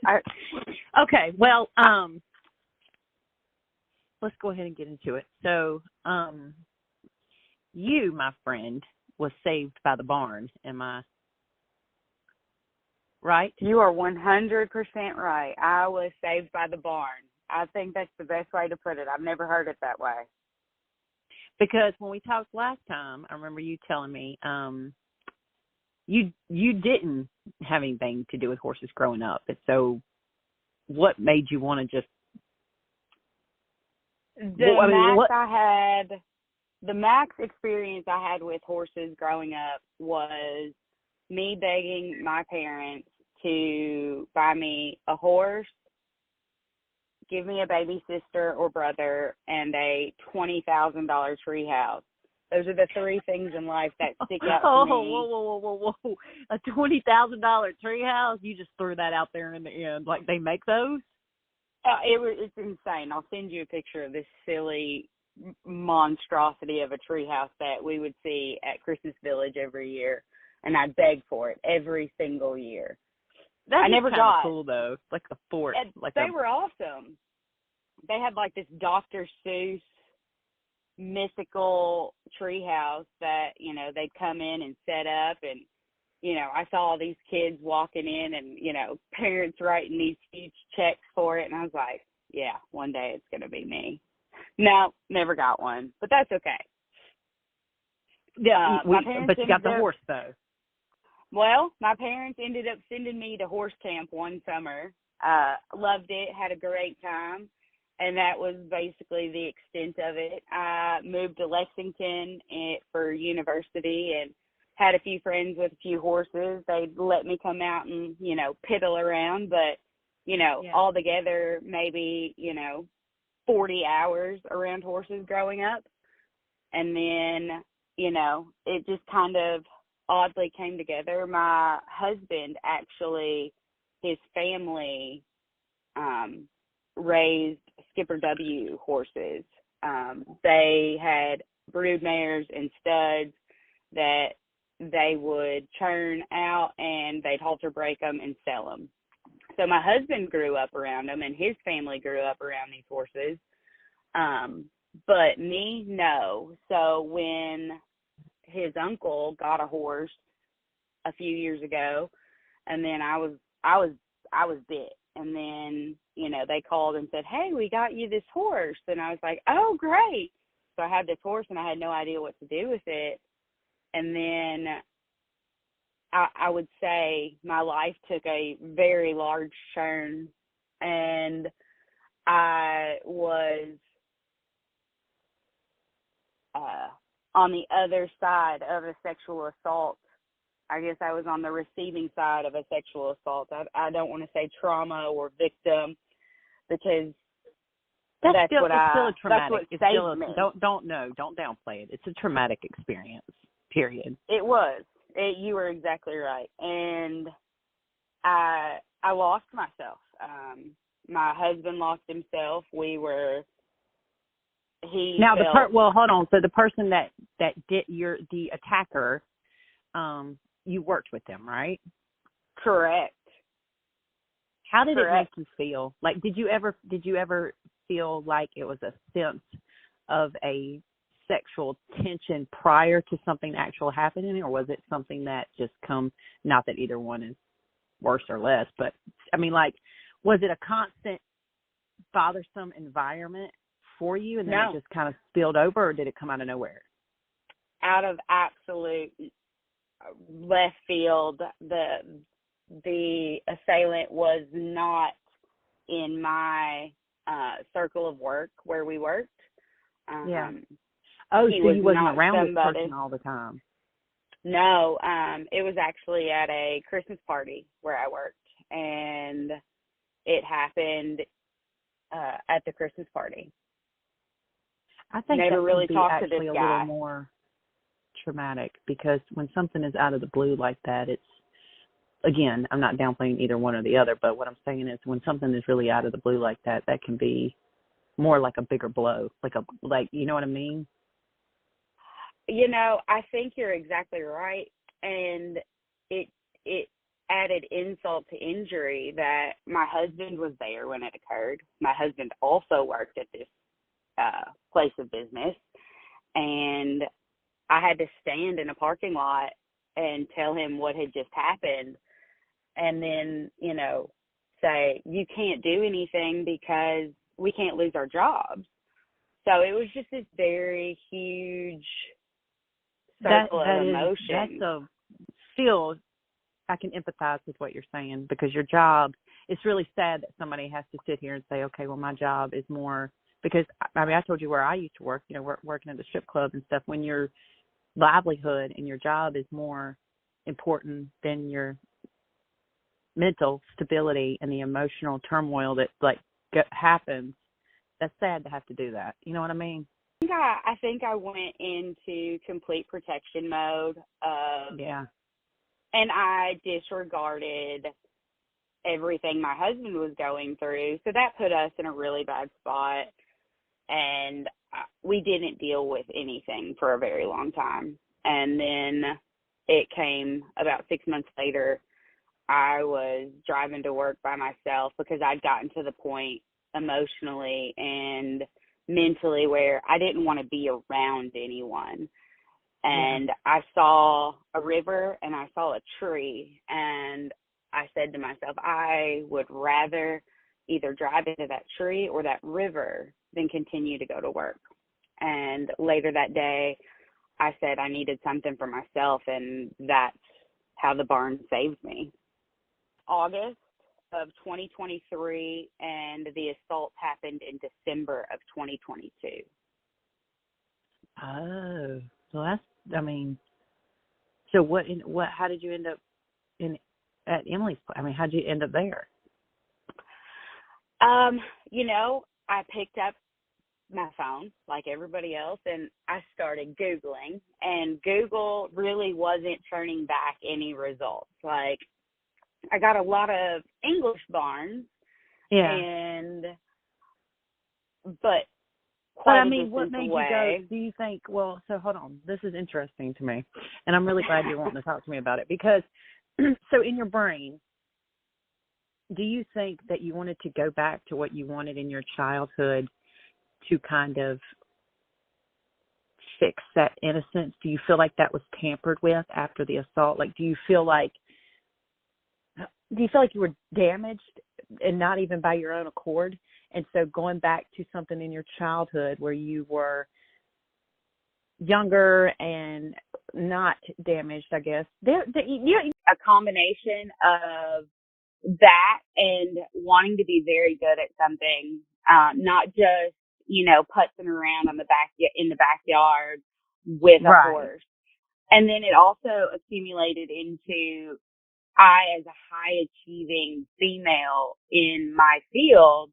Okay, well, let's go ahead and get into it. So, you, my friend, was saved by the barn. Am I right? You are 100% right. I was saved by the barn. I think that's the best way to put it. I've never heard it that way. Because when we talked last time, I remember you telling me you didn't have anything to do with horses growing up. And so what made you want to just... The max experience I had with horses growing up was me begging my parents to buy me a horse, give me a baby sister or brother, and a $20,000 tree house. Those are the three things in life that stick out to me. Whoa. A $20,000 tree house? You just threw that out there in the end. Like, they make those? It's insane. I'll send you a picture of this silly monstrosity of a tree house that we would see at Christmas Village every year, and I begged for it every single year. I never got cool though, like a fort. They were awesome. They had like this Dr. Seuss mythical tree house that, you know, they'd come in and set up, and, you know, I saw all these kids walking in and, you know, parents writing these huge checks for it, and I was like, yeah, one day it's going to be me. No, never got one, but that's okay. Yeah, but you got the horse though. Well, my parents ended up sending me to horse camp one summer. Loved it, had a great time, and that was basically the extent of it. I moved to Lexington for university and had a few friends with a few horses. They'd let me come out and, you know, piddle around, but, you know, altogether maybe, you know, 40 hours around horses growing up. And then, you know, it just kind of oddly came together. My husband actually, his family raised Skipper W horses. They had brood mares and studs that they would churn out, and they'd halter break them and sell them. So my husband grew up around them, and his family grew up around these horses. But me, no. So when his uncle got a horse a few years ago, and then I was bit. And then, you know, they called and said, hey, we got you this horse. And I was like, oh, great. So I had this horse, and I had no idea what to do with it. And then I would say my life took a very large turn, and I was on the other side of a sexual assault. I guess I was on the receiving side of a sexual assault. I don't want to say trauma or victim, because that's still a traumatic. Don't downplay it. It's a traumatic experience. Period. It was. You were exactly right, and I lost myself. My husband lost himself. Hold on. So the person that did the attacker, you worked with them, right? Correct. How did it make you feel? Like, did you ever feel like it was a sense of a sexual tension prior to something actual happening, or was it something that just not that either one is worse or less, but I mean, like, was it a constant bothersome environment for you, and then it just kind of spilled over, or did it come out of nowhere? Out of absolute left field. The assailant was not in my circle of work where we worked. So you wasn't around this person all the time? No, it was actually at a Christmas party where I worked, and it happened at the Christmas party. I think never that really be talked actually to this a guy. little more traumatic, because when something is out of the blue like that, it's, again, I'm not downplaying either one or the other, but what I'm saying is when something is really out of the blue like that, that can be more like a bigger blow, like you know what I mean? You know, I think you're exactly right, and it added insult to injury that my husband was there when it occurred. My husband also worked at this place of business, and I had to stand in a parking lot and tell him what had just happened, and then, say, you can't do anything because we can't lose our jobs. So it was just this very huge circle of emotion. I can empathize with what you're saying, because your job, it's really sad that somebody has to sit here and say, okay, well, my job is more, because, I told you where I used to work, working at the strip club and stuff, when your livelihood and your job is more important than your mental stability and the emotional turmoil that, happens, that's sad to have to do that. You know what I mean? I think I went into complete protection mode. Yeah. And I disregarded everything my husband was going through. So that put us in a really bad spot. And we didn't deal with anything for a very long time. And then it came about 6 months later. I was driving to work by myself because I'd gotten to the point emotionally and mentally where I didn't want to be around anyone. And I saw a river and I saw a tree, and I said to myself, I would rather either drive into that tree or that river than continue to go to work. And later that day, I said I needed something for myself, and that's how the barn saved me. August of 2023, and the assault happened in December of 2022. Oh, so that's, so how did you end up at Emily's place? How'd you end up there? I picked up my phone like everybody else, and I started Googling, and Google really wasn't turning back any results. Like, I got a lot of English barns, but what made you go? Do you think? Well, so hold on. This is interesting to me, and I'm really glad you're wanting to talk to me about it, because so in your brain, do you think that you wanted to go back to what you wanted in your childhood to kind of fix that innocence? Do you feel like that was tampered with after the assault? Like, do you feel like you were damaged, and not even by your own accord? And so going back to something in your childhood where you were younger and not damaged, I guess. A combination of that and wanting to be very good at something, not just, putzing around in the backyard with a horse. And then it also accumulated into, I, as a high achieving female in my field,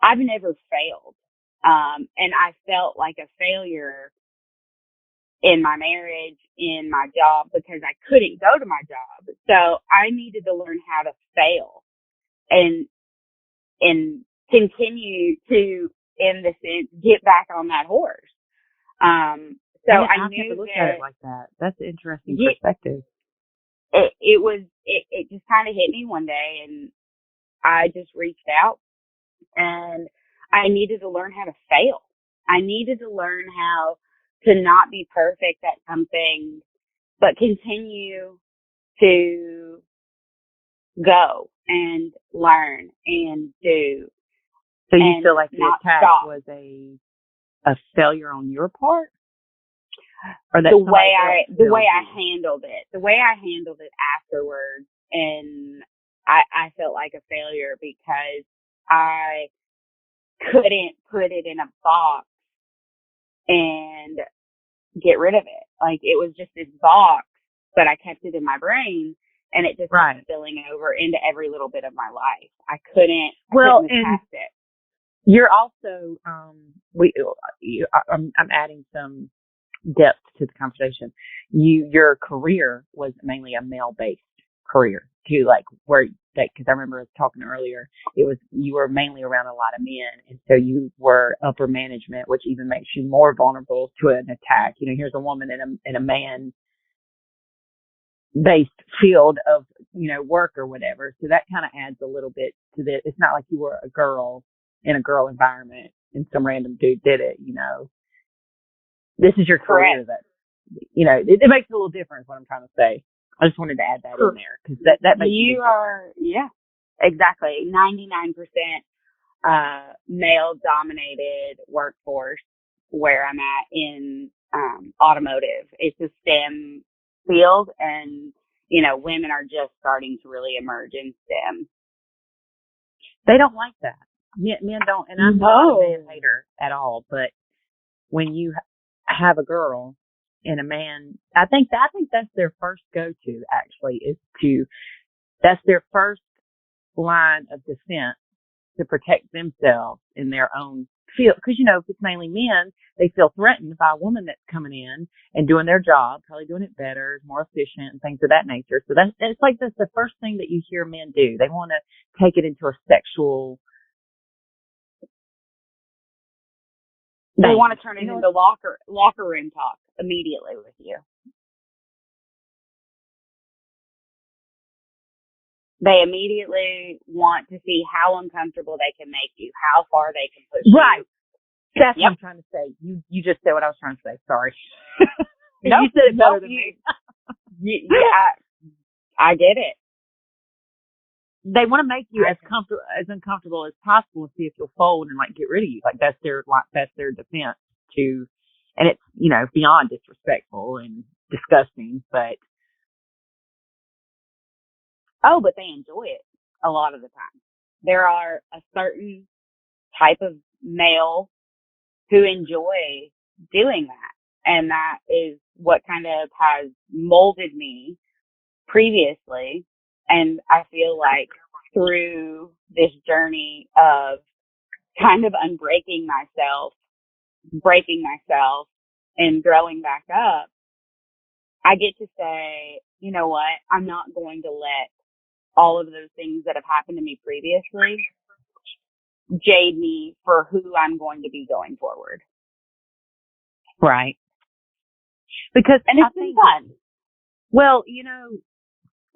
I've never failed. And I felt like a failure in my marriage, in my job, because I couldn't go to my job. So I needed to learn how to fail and continue to, in the sense, get back on that horse. So I knew never looked at it like that. That's an interesting perspective. It just kind of hit me one day, and I just reached out, and I needed to learn how to fail. I needed to learn how to not be perfect at something, but continue to go and learn and do. So you feel like the attack was a failure on your part? Or that the way I handled it afterwards, and I felt like a failure because I couldn't put it in a box and get rid of it. Like, it was just this box, but I kept it in my brain, and it just kept spilling over into every little bit of my life. I couldn't move past it. You're also I'm adding some depth to the conversation. Your career was mainly a male-based career too, because I remember talking earlier, you were mainly around a lot of men, and so you were upper management, which even makes you more vulnerable to an attack. Here's a woman in a man-based field of work or whatever. So that kind of adds a little bit to this. It's not like you were a girl in a girl environment and some random dude did it, This is your career. Correct. That, it makes a little difference what I'm trying to say. I just wanted to add that in there because that makes you are, yeah, exactly. 99% male dominated workforce where I'm at in automotive. It's a STEM field, and women are just starting to really emerge in STEM. They don't like that. Men don't, and I'm not a man hater at all, but when you have a girl and a man, I think that's their first go-to actually that's their first line of defense to protect themselves in their own field. Because, if it's mainly men, they feel threatened by a woman that's coming in and doing their job, probably doing it better, more efficient, and things of that nature. So that's the first thing that you hear men do. They want to take it into a sexual. They want to turn it into locker room talk immediately with you. They immediately want to see how uncomfortable they can make you, how far they can push you. Right. That's what I'm trying to say. You just said what I was trying to say. Sorry. No, you said it better than me. I get it. They want to make you as uncomfortable as possible and see if you'll fold and get rid of you. That's their defense to, and it's beyond disrespectful and disgusting, but but they enjoy it a lot of the time. There are a certain type of male who enjoy doing that, and that is what kind of has molded me previously. And I feel like through this journey of kind of unbreaking myself, breaking myself, and growing back up, I get to say, you know what? I'm not going to let all of those things that have happened to me previously jade me for who I'm going to be going forward. Right. Because and it's been fun. Well,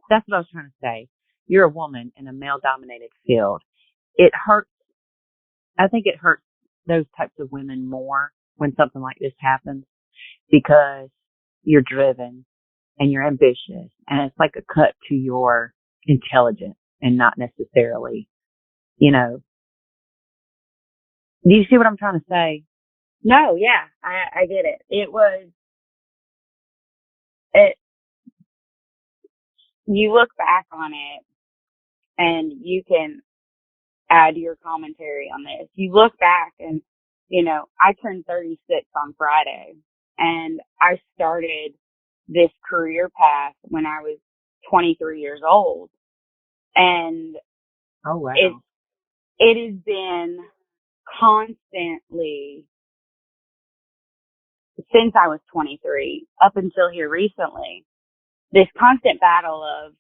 that's what I was trying to say. You're a woman in a male-dominated field. It hurts. I think it hurts those types of women more when something like this happens because you're driven and you're ambitious, and it's like a cut to your intelligence and not necessarily, Do you see what I'm trying to say? No, yeah, I get it. You look back on it and you can add your commentary on this. You look back and, I turned 36 on Friday, and I started this career path when I was 23 years old. And oh, wow. it has been constantly, since I was 23 up until here recently, this constant battle of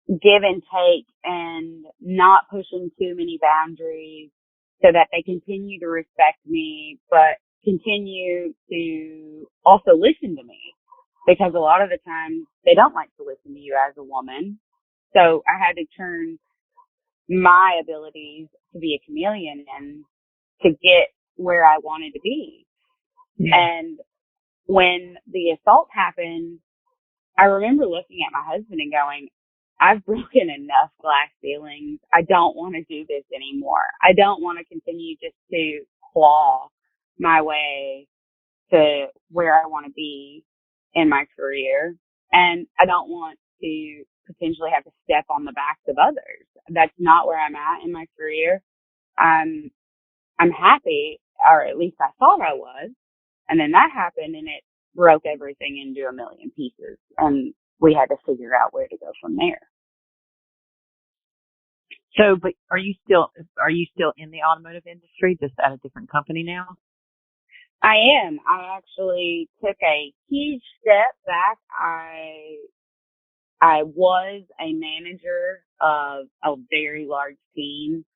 give and take and not pushing too many boundaries so that they continue to respect me, but continue to also listen to me, because a lot of the time they don't like to listen to you as a woman. So I had to turn my abilities to be a chameleon and to get where I wanted to be. Yeah. And when the assault happened, I remember looking at my husband and going, I've broken enough glass ceilings. I don't want to do this anymore. I don't want to continue just to claw my way to where I want to be in my career. And I don't want to potentially have to step on the backs of others. That's not where I'm at in my career. I'm happy, or at least I thought I was. And then that happened and it broke everything into a million pieces. And we had to figure out where to go from there. So, but are you still in the automotive industry, just at a different company now? I am. I actually took a huge step back. I was a manager of a very large team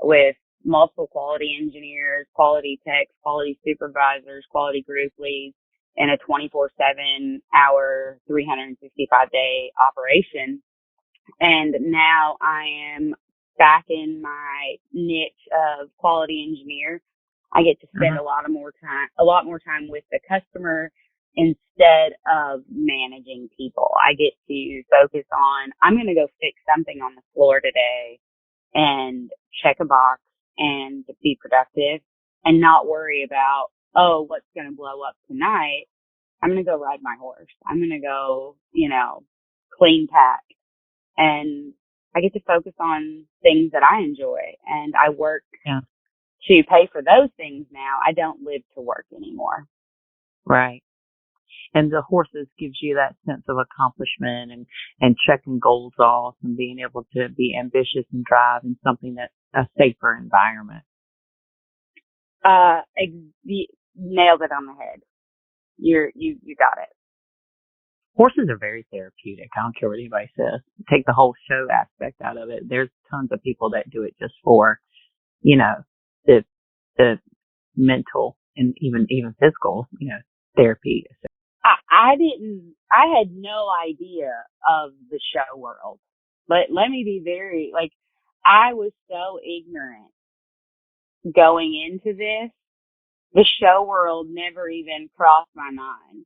with multiple quality engineers, quality techs, quality supervisors, quality group leads. in a 24/7 hour, 365-day operation. And now I am back in my niche of quality engineer. I get to spend a lot more time with the customer instead of managing people. I get to focus on, I'm going to go fix something on the floor today and check a box and be productive and not worry about, oh, what's going to blow up tonight. I'm going to go ride my horse. I'm going to go, clean pack. And I get to focus on things that I enjoy, and I work to pay for those things now. I don't live to work anymore. Right. And the horses gives you that sense of accomplishment and checking goals off and being able to be ambitious and drive in something that's a safer environment. You nailed it on the head. You got it. Horses are very therapeutic. I don't care what anybody says. Take the whole show aspect out of it. There's tons of people that do it just for, the mental and even physical, therapy. I had no idea of the show world. But let me be very, I was so ignorant going into this. The show world never even crossed my mind.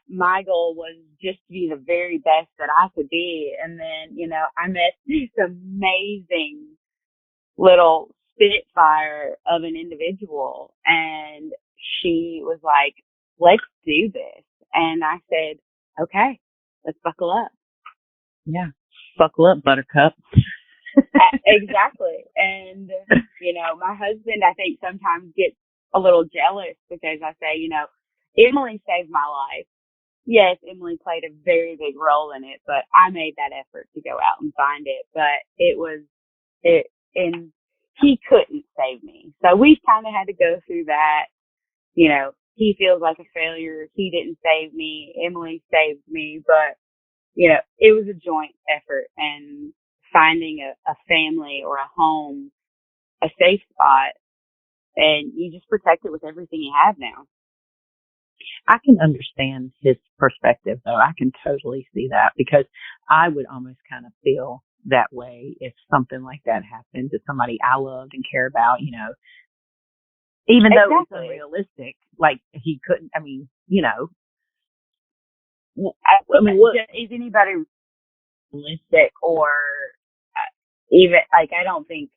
My goal was just to be the very best that I could be. And then, I met this amazing little spitfire of an individual, and she was like, let's do this. And I said, okay, let's buckle up. Yeah. Buckle up, buttercup. Exactly. And, my husband, I think sometimes gets a little jealous because I say, Emily saved my life. Yes, Emily played a very big role in it, but I made that effort to go out and find it. But and he couldn't save me. So we've kind of had to go through that. He feels like a failure. He didn't save me. Emily saved me, but, it was a joint effort, and finding a family or a home, a safe spot, and you just protect it with everything you have now. I can understand his perspective, though. I can totally see that, because I would almost kind of feel that way if something like that happened to somebody I loved and care about, even though it was unrealistic, like he couldn't, what is anybody realistic, or even, I don't think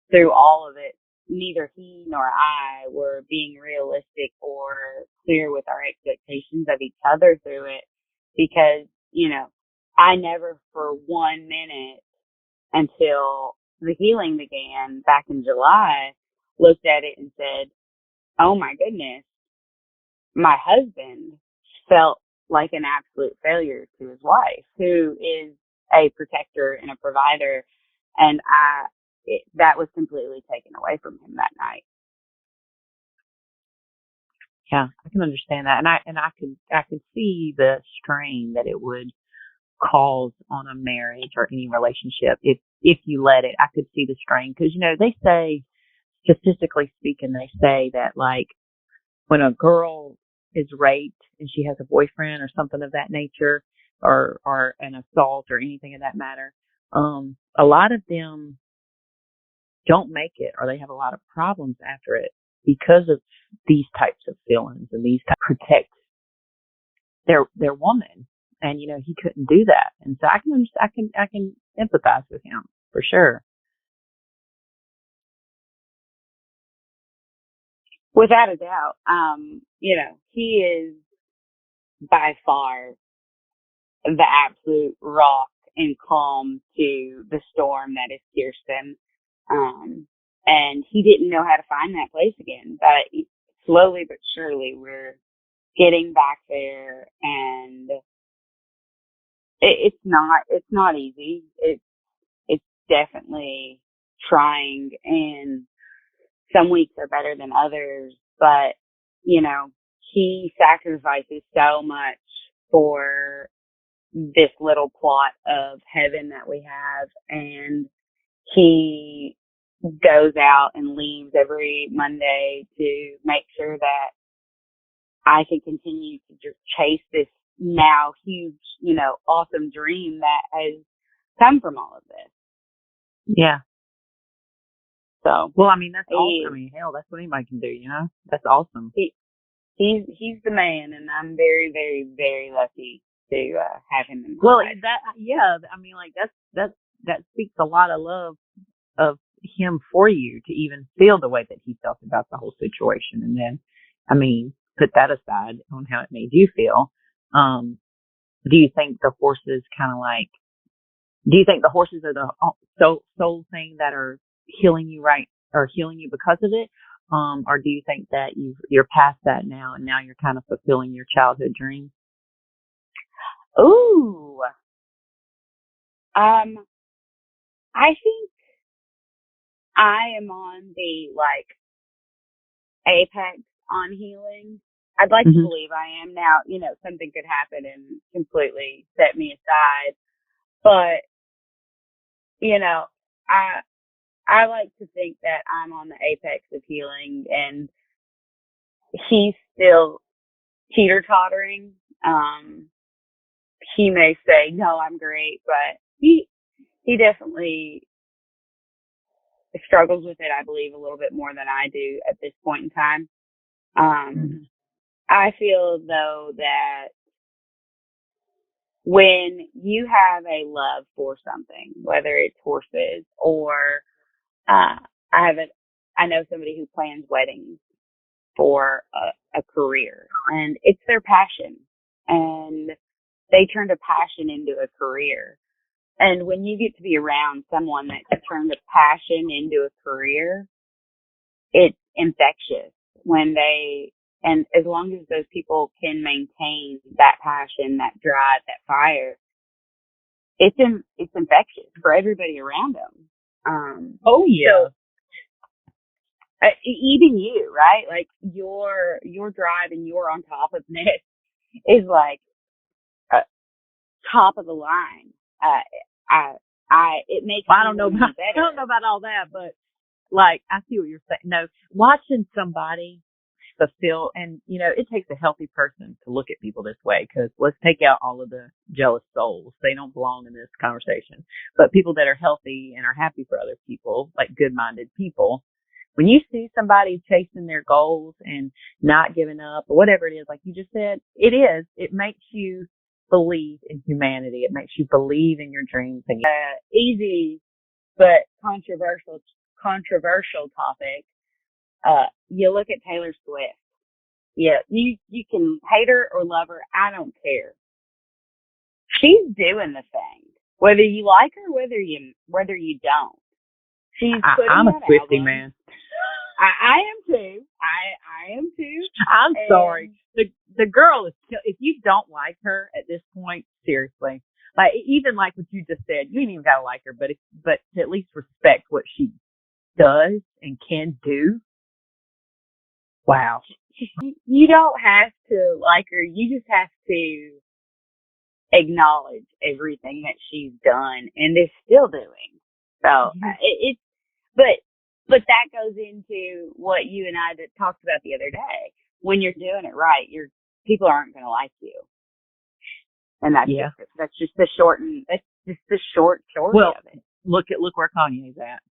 through all of it, neither he nor I were being realistic or clear with our expectations of each other through it, because, I never for 1 minute until the healing began back in July looked at it and said, oh my goodness, my husband felt like an absolute failure to his wife, who is a protector and a provider. And that was completely taken away from him that night. Yeah, I can understand that. And I could see the strain that it would cause on a marriage or any relationship if you let it. I could see the strain, because, they say, statistically speaking, they say that, like, when a girl is raped and she has a boyfriend or something of that nature, or an assault or anything of that matter, a lot of them don't make it, or they have a lot of problems after it because of these types of feelings and these types protect their woman. And, he couldn't do that. And so I can empathize with him for sure. Without a doubt. He is by far the absolute rock and calm to the storm that is Kiersten. And he didn't know how to find that place again, but slowly but surely we're getting back there, and it's not easy. It's definitely trying, and some weeks are better than others, but he sacrifices so much for this little plot of heaven that we have, and he goes out and leaves every Monday to make sure that I can continue to just chase this now huge, awesome dream that has come from all of this. Yeah. So, well, I mean, that's awesome. I mean, hell, that's what anybody can do, That's awesome. He's the man, and I'm very, very, very lucky to have him in my well, life. I mean, like that speaks a lot of love of him for you to even feel the way that he felt about the whole situation. And then, I mean, put that aside on how it made you feel. Do you think the horses do you think the horses are the sole thing that are healing you because of it? Or do you think that you're past that now and now you're kind of fulfilling your childhood dreams? Ooh. I think I am on the apex on healing. I'd like to believe I am now. Something could happen and completely set me aside. But, I like to think that I'm on the apex of healing, and he's still teeter-tottering. He may say, no, I'm great, but he definitely struggles with it, I believe, a little bit more than I do at this point in time. I feel, though, that when you have a love for something, whether it's horses or I know somebody who plans weddings for a career, and it's their passion, and they turned a passion into a career. And when you get to be around someone that can turn the passion into a career, it's infectious and as long as those people can maintain that passion, that drive, that fire, it's infectious for everybody around them. Oh yeah. So, even you, right? Like your drive and your on top of this is like top of the line. It makes I don't know about all that, but like I see what you're saying. No, watching somebody fulfill, and it takes a healthy person to look at people this way, because let's take out all of the jealous souls. They don't belong in this conversation. But people that are healthy and are happy for other people, like good-minded people, when you see somebody chasing their goals and not giving up or whatever it is, like you just said, it makes you believe in humanity. It makes you believe in your dreams. And easy but controversial topic. You look at Taylor Swift. Yeah, you can hate her or love her. I don't care. She's doing the thing, whether you like her, whether you don't. She's putting I'm a Swiftie album. Man. I am too. I am too. I'm sorry. The girl is. If you don't like her at this point, seriously, like even like what you just said, you ain't even gotta like her, but to at least respect what she does and can do. Wow. You don't have to like her. You just have to acknowledge everything that she's done and is still doing. So but that goes into what you and I talked about the other day. When you're doing it right, people aren't going to like you, and that's just the short story of it. Look where Kanye's at.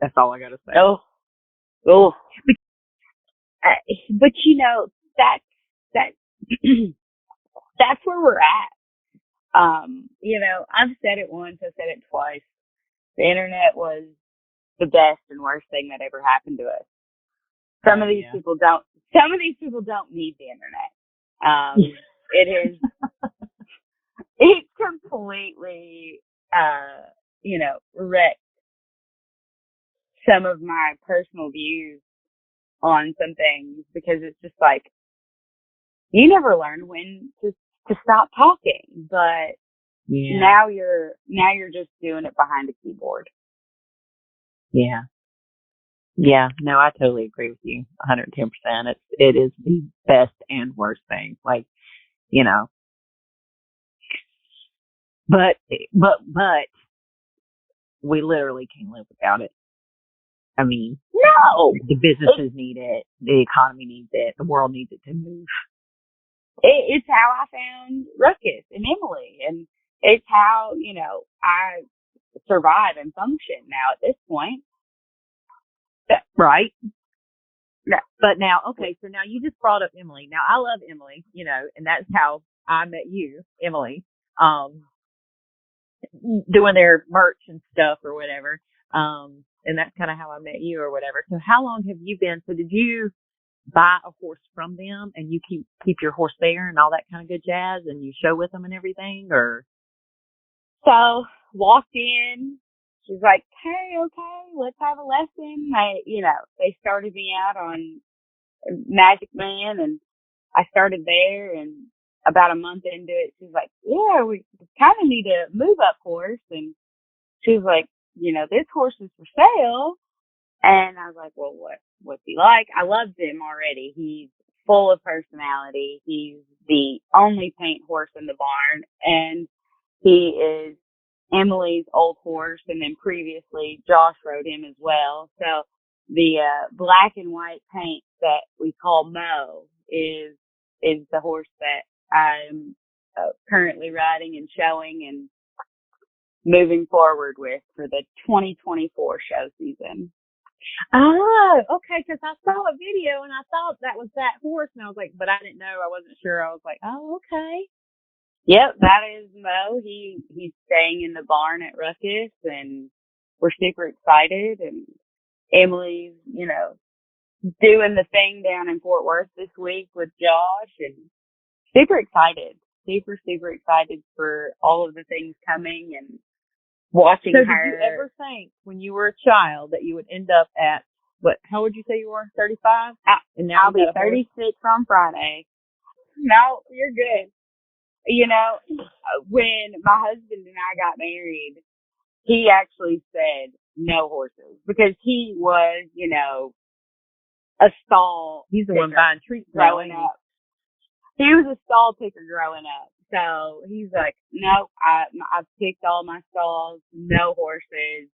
That's all I got to say. Oh. But that's that's where we're at. I've said it once, I've said it twice. The internet was the best and worst thing that ever happened to us. Some of these people don't need the internet. It's completely, wrecked some of my personal views on some things, because it's just like, you never learn when to stop talking, but now you're just doing it behind a keyboard. Yeah. Yeah, no, I totally agree with you 110%. It is the best and worst thing. Like, but we literally can't live without it. I mean, no, the businesses need it. The economy needs it. The world needs it to move. it's how I found Ruckus and Emily, and it's how, I survive and function now at this point. Right. But now, okay, so now you just brought up Emily. Now, I love Emily, and that's how I met you, Emily, doing their merch and stuff or whatever. And that's kind of how I met you or whatever. So how long have you been? So did you buy a horse from them and you keep your horse there and all that kind of good jazz and you show with them and everything, or? So walked in, she's like, hey, okay, let's have a lesson. They started me out on Magic Man, and I started there, and about a month into it, she's like, yeah, we kind of need a move up horse. And she was like, this horse is for sale. And I was like, well, what's he like? I loved him already. He's full of personality. He's the only paint horse in the barn, and he is Emily's old horse, and then previously Josh rode him as well. So the black and white paint that we call Mo is the horse that I'm currently riding and showing and moving forward with for the 2024 show season. Oh, okay, because I saw a video and I thought that was that horse, and I was like, but I didn't know. I wasn't sure. I was like, oh, okay. Yep, that is Mo. He's staying in the barn at Ruckus, and we're super excited. And Emily's, doing the thing down in Fort Worth this week with Josh, and super excited. Super, super excited for all of the things coming and watching her. So did you ever think when you were a child that you would end up at, how would you say you were, 35? And now I'll be 36 on Friday. No, you're good. When my husband and I got married, he actually said no horses because he was, a stall. He's the one buying treats growing up. He was a stall picker growing up. So he's like, no, I've picked all my stalls, no horses.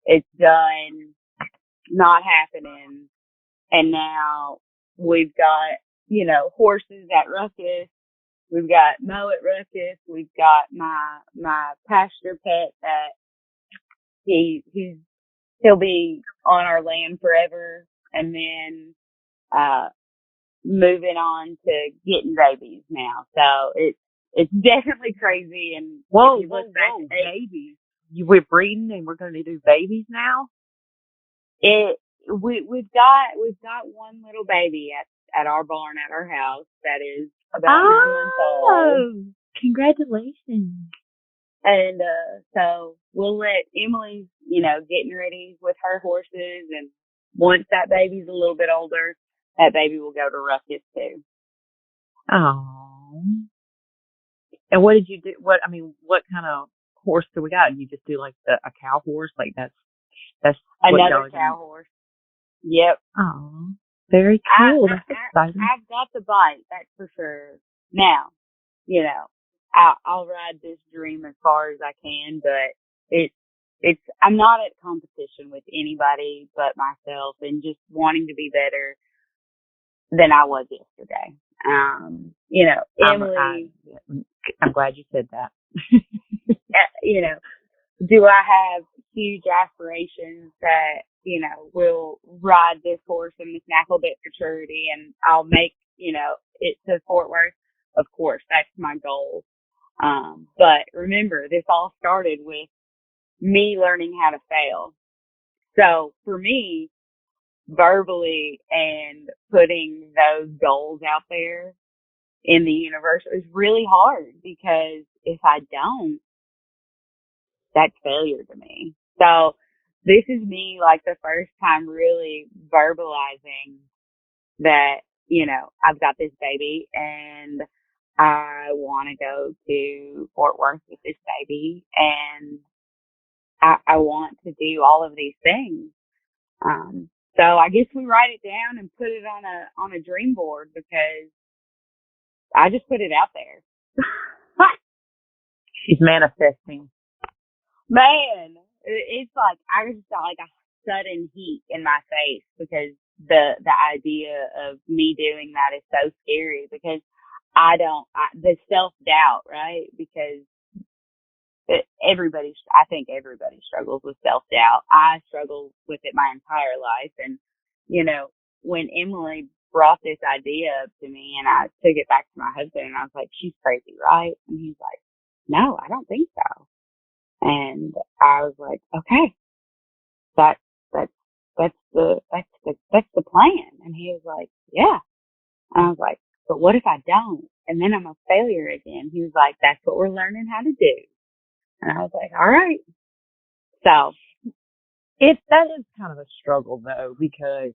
It's done. Not happening. And now we've got, horses at Ruckus. We've got Mo at Ruckus. We've got my pasture pet that he'll be on our land forever. And then, moving on to getting babies now. So it's definitely crazy. And whoa, babies. We're breeding and we're going to do babies now? We've got one little baby at our barn at our house that is about 9 months old. Congratulations. And so we'll let Emily, getting ready with her horses, and once that baby's a little bit older, that baby will go to Ruckus too. Oh. And what did you do? What kind of horse do we got? You just do like a cow horse? Like that's another cow horse. Yep. Oh, very cool. That's exciting. I've got the bite, that's for sure. Now, I'll ride this dream as far as I can, but I'm not at competition with anybody but myself, and just wanting to be better than I was yesterday. Emily. I'm glad you said that. Do I have huge aspirations that, will ride this horse in this Knackle-Bit maturity and I'll make, it to Fort Worth? Of course, that's my goal. But remember, this all started with me learning how to fail. So for me, verbally and putting those goals out there in the universe is really hard, because if I don't, that's failure to me. So this is me, like, the first time really verbalizing that, I've got this baby and I want to go to Fort Worth with this baby, and I want to do all of these things. So I guess we write it down and put it on a dream board, because I just put it out there. She's manifesting. Man, it's like I just got like a sudden heat in my face, because the idea of me doing that is so scary, because the self-doubt, right? Because I think everybody struggles with self-doubt. I struggled with it my entire life. And, when Emily brought this idea up to me and I took it back to my husband and I was like, she's crazy, right? And he's like, no, I don't think so. And I was like, okay, that's, that's, that's the plan. And he was like, yeah. And I was like, but what if I don't? And then I'm a failure again. He was like, that's what we're learning how to do. And I was like, all right. So that is kind of a struggle though, because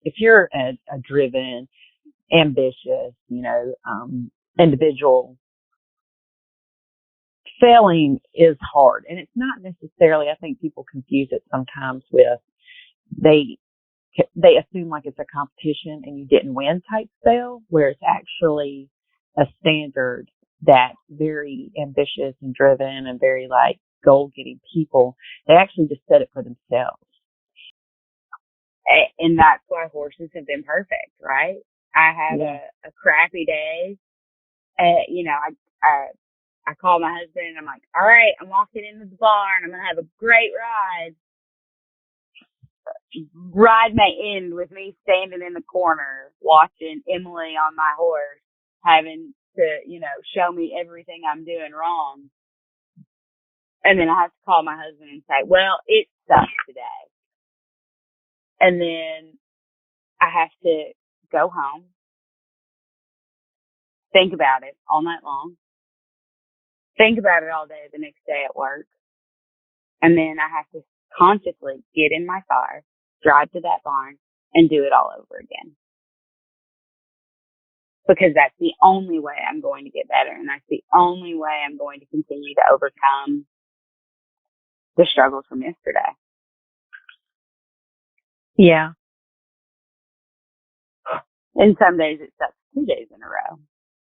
if you're a driven, ambitious, individual, failing is hard. And it's not necessarily, I think people confuse it sometimes with they assume like it's a competition and you didn't win type fail, where it's actually a standard that very ambitious and driven and very like goal getting people, they actually just set it for themselves. And that's why horses have been perfect, right? I have a crappy day. I call my husband and I'm like, all right, I'm walking into the barn. I'm going to have a great ride. Ride may end with me standing in the corner watching Emily on my horse, having to, show me everything I'm doing wrong. And then I have to call my husband and say, well, it sucks today. And then I have to go home, think about it all night long, think about it all day the next day at work. And then I have to consciously get in my car, drive to that barn, and do it all over again. Because that's the only way I'm going to get better. And that's the only way I'm going to continue to overcome the struggles from yesterday. Yeah. And some days it sucks 2 days in a row.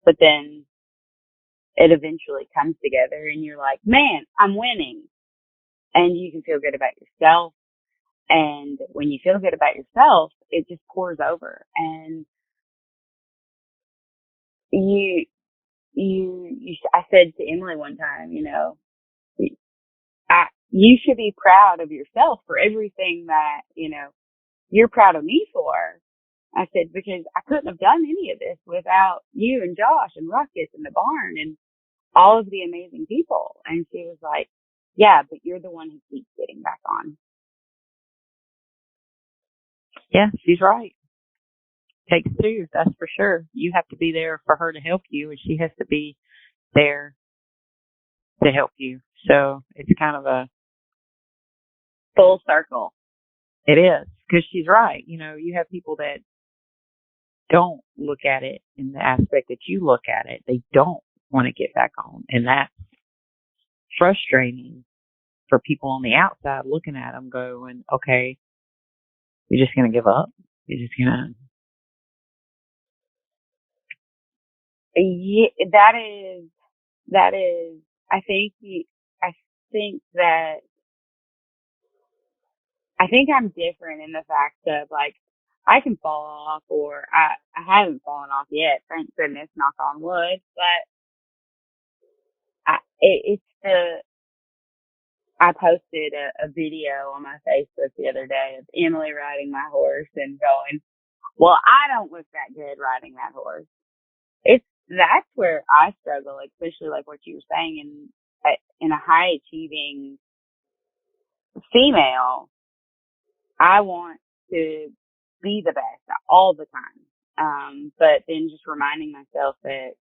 But then it eventually comes together and you're like, man, I'm winning. And you can feel good about yourself. And when you feel good about yourself, it just pours over. And I said to Emily one time, you should be proud of yourself for everything that, you're proud of me for. I said, because I couldn't have done any of this without you and Josh and Ruckus and the barn and all of the amazing people. And she was like, yeah, but you're the one who keeps getting back on. Yeah, she's right. Takes two, that's for sure. You have to be there for her to help you, and she has to be there to help you. So it's kind of a full circle. It is, because she's right. You have people that don't look at it in the aspect that you look at it. They don't want to get back on. And that's frustrating for people on the outside looking at them going, okay, you're just going to give up? You're just going to... Yeah, that is, I think I'm different in the fact of like, I can fall off, or I haven't fallen off yet, thank goodness, knock on wood, but I posted a video on my Facebook the other day of Emily riding my horse and going, well, I don't look that good riding that horse. That's where I struggle, especially like what you were saying in a high achieving female. I want to be the best all the time. But then just reminding myself that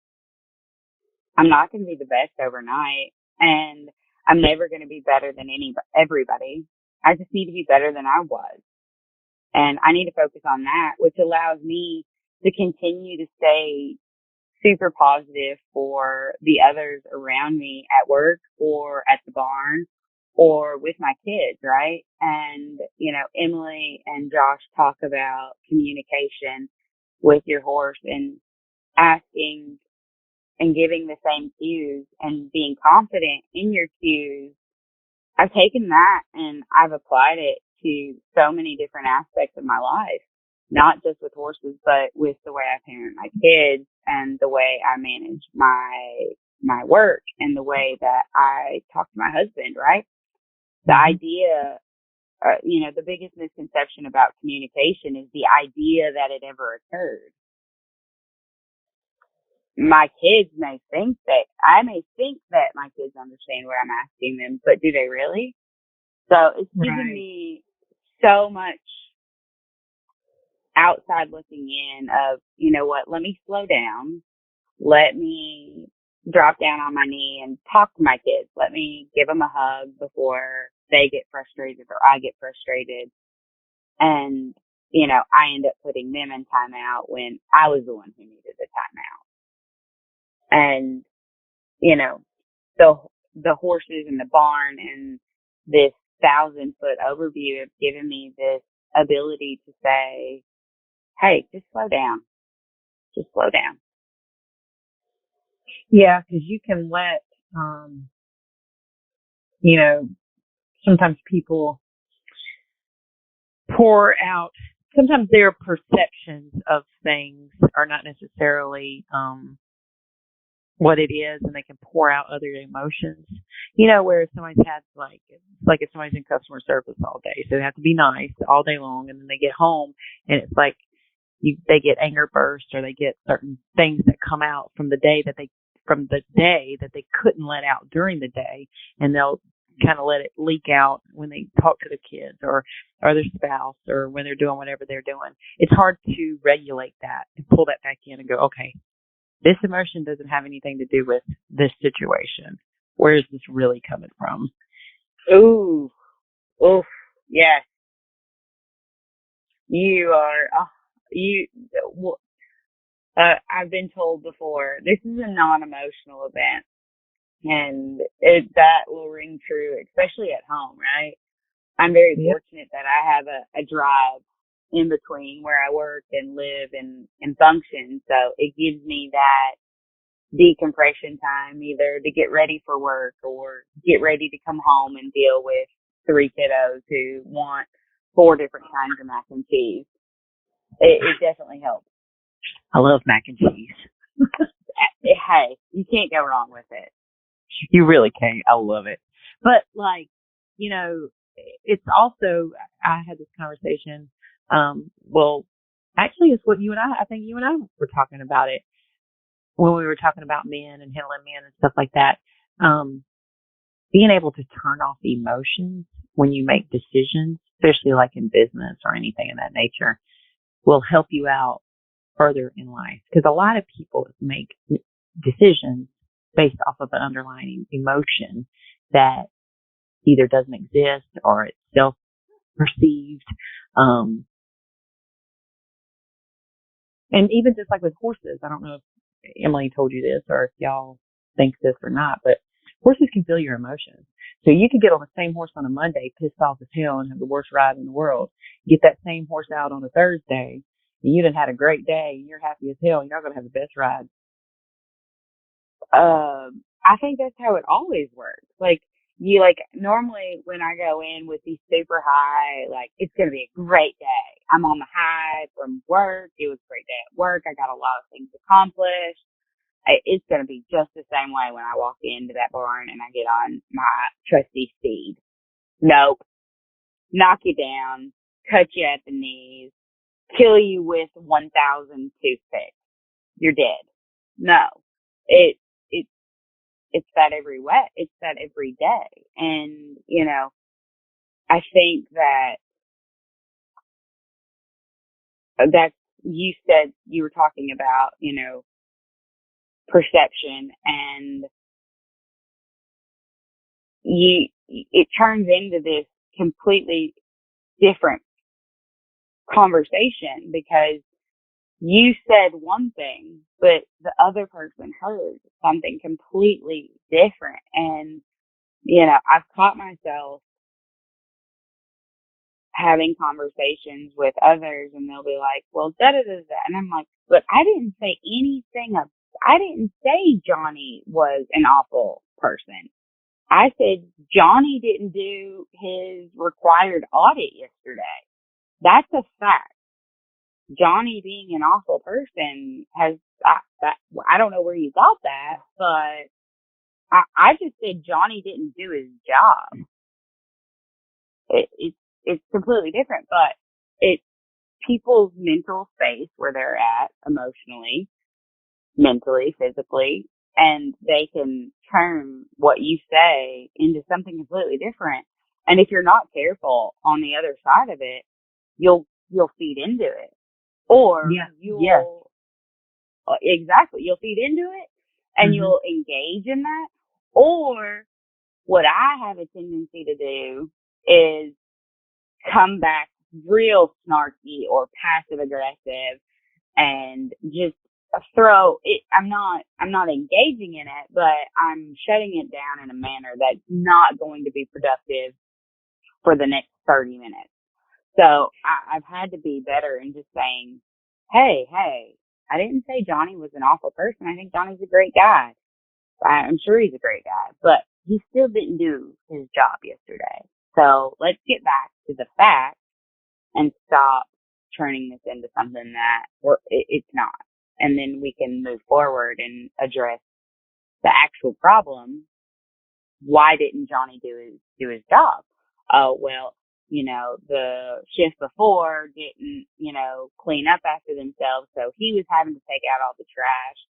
I'm not going to be the best overnight, and I'm never going to be better than everybody. I just need to be better than I was. And I need to focus on that, which allows me to continue to stay super positive for the others around me at work or at the barn or with my kids, right? And, Emily and Josh talk about communication with your horse and asking and giving the same cues and being confident in your cues. I've taken that and I've applied it to so many different aspects of my life, not just with horses, but with the way I parent my kids and the way I manage my work and the way that I talk to my husband, right? The idea, the biggest misconception about communication is the idea that it ever occurred. My kids may think that, I may think that my kids understand what I'm asking them, but do they really? So it's given me so much outside looking in of, you know what, let me slow down. Let me drop down on my knee and talk to my kids. Let me give them a hug before they get frustrated or I get frustrated. And, I end up putting them in timeout when I was the one who needed the timeout. And, the horses in the barn and this 1,000-foot overview have given me this ability to say, hey, just slow down. Just slow down. Yeah, because you can let, sometimes people pour out, sometimes their perceptions of things are not necessarily what it is, and they can pour out other emotions. Where somebody's had like if somebody's in customer service all day, so they have to be nice all day long, and then they get home and it's like they get anger bursts, or they get certain things that come out from the day that they couldn't let out during the day, and they'll kind of let it leak out when they talk to the kids or their spouse, or when they're doing whatever they're doing. It's hard to regulate that and pull that back in and go, okay, this emotion doesn't have anything to do with this situation. Where is this really coming from? Ooh, yes. You are, I've been told before, this is a non-emotional event, and that will ring true, especially at home, right? I'm very fortunate that I have a drive in between where I work and live and function. So it gives me that decompression time, either to get ready for work or get ready to come home and deal with 3 kiddos who want 4 different kinds of mac and cheese. It definitely helps. I love mac and cheese. Hey, you can't go wrong with it. You really can't. I love it. But it's also, I had this conversation, actually it's what I think you and I were talking about it when we were talking about men and handling men and stuff like that. Being able to turn off emotions when you make decisions, especially like in business or anything of that nature, will help you out further in life. Because a lot of people make decisions based off of an underlying emotion that either doesn't exist or it's self-perceived. And even just like with horses, I don't know if Emily told you this or if y'all think this or not, but horses can feel your emotions. So you could get on the same horse on a Monday, pissed off as hell and have the worst ride in the world. Get that same horse out on a Thursday and you done had a great day and you're happy as hell and you're going to have the best ride. I think that's how it always works. Normally when I go in with these super high, it's going to be a great day. I'm on the high from work. It was a great day at work. I got a lot of things accomplished. It's going to be just the same way when I walk into that barn and I get on my trusty steed. Nope. Knock you down, cut you at the knees, kill you with 1,000 toothpicks. You're dead. No. It's that it's that every day. And, I think that's, you said, you were talking about, perception, and it turns into this completely different conversation because you said one thing, but the other person heard something completely different. And, I've caught myself having conversations with others and they'll be like, well, da da da da. And I'm like, but I didn't say anything. I didn't say Johnny was an awful person. I said Johnny didn't do his required audit yesterday. That's a fact. Johnny being an awful person I don't know where you got that, but I just said Johnny didn't do his job. It's completely different, but it's people's mental space where they're at emotionally, mentally, physically, and they can turn what you say into something completely different. And if you're not careful on the other side of it, you'll feed into it, or exactly, you'll feed into it, and you'll engage in that. Or what I have a tendency to do is come back real snarky or passive aggressive and just throw it. I'm not engaging in it, but I'm shutting it down in a manner that's not going to be productive for the next 30 minutes. So I've had to be better in just saying, hey, I didn't say Johnny was an awful person. I think Johnny's a great guy. I'm sure he's a great guy, but he still didn't do his job yesterday. So let's get back to the facts and stop turning this into something that it's not. And then we can move forward and address the actual problem. Why didn't Johnny do his job? Oh, well, the shift before didn't, clean up after themselves, so he was having to take out all the trash.